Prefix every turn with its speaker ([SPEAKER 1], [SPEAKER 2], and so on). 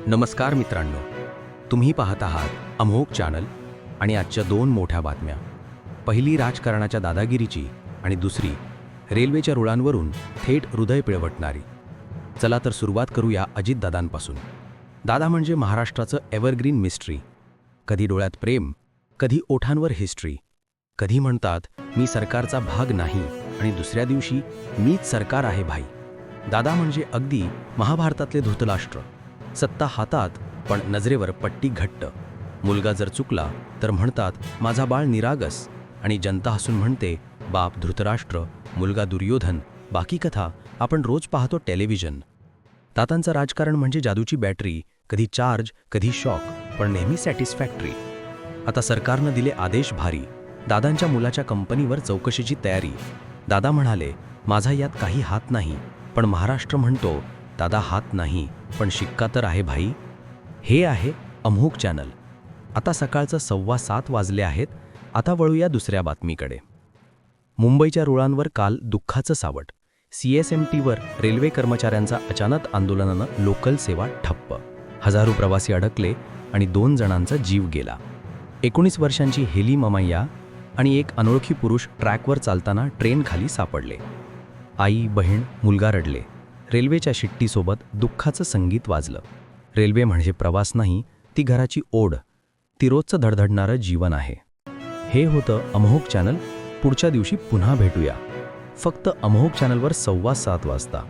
[SPEAKER 1] नमस्कार मित्रांनो, तुम्ही पाहत आहात अमोघ चॅनल आणि आजच्या दोन मोठ्या बातम्या. पहिली राजकारणाच्या दादागिरीची आणि दुसरी रेल्वेच्या रुळांवरून थेट हृदय पिळवटणारी. चला तर सुरुवात करूया अजितदादांपासून. दादा म्हणजे महाराष्ट्राचं एव्हरग्रीन मिस्ट्री. कधी डोळ्यात प्रेम, कधी ओठांवर हिस्ट्री. कधी म्हणतात मी सरकारचा भाग नाही आणि दुसऱ्या दिवशी मीच सरकार आहे भाई. दादा म्हणजे अगदी महाभारतातले धृतराष्ट्र. सत्ता हातात पण नजरेवर पट्टी घट्ट. मुलगा जर चुकला तर म्हणतात माझा बाळ निरागस, आणि जनता हसून म्हणते बाप धृतराष्ट्र, मुलगा दुर्योधन. बाकी कथा आपण रोज पाहतो टेलिव्हिजन. दादांचं राजकारण म्हणजे जादूची बॅटरी, कधी चार्ज कधी शॉक, पण नेहमी सॅटिस्फॅक्टरी. आता सरकारनं दिले आदेश भारी. दादांच्या मुलाच्या कंपनीवर चौकशीची तयारी. दादा म्हणाले माझा यात काही हात नाही, पण महाराष्ट्र म्हणतो दादा हात नाही पण शिक्का तर आहे भाई. हे आहे अमोघ चॅनल. आता सकाळचं 7:15 वाजले आहेत. आता वळूया दुसऱ्या बातमीकडे. मुंबईच्या रुळांवर काल दुःखाचं सावट. CSMTवर रेल्वे कर्मचाऱ्यांचा अचानक आंदोलनानं लोकल सेवा ठप्प. हजारो प्रवासी अडकले आणि 2 जणांचा जीव गेला. 19 वर्षांची हेली ममैया आणि एक अनोळखी पुरुष ट्रॅकवर चालताना ट्रेनखाली सापडले. आई, बहीण, मुलगा रडले. रेल्वेच्या शिट्टीसोबत दुःखाचं संगीत वाजलं. रेल्वे म्हणजे प्रवास नाही, ती घराची ओढ, ती रोजचं धडधडणारं जीवन आहे. हे होतं अमोघ चॅनल. पुढच्या दिवशी पुन्हा भेटूया, फक्त अमोघ चॅनलवर 7:15 वाजता.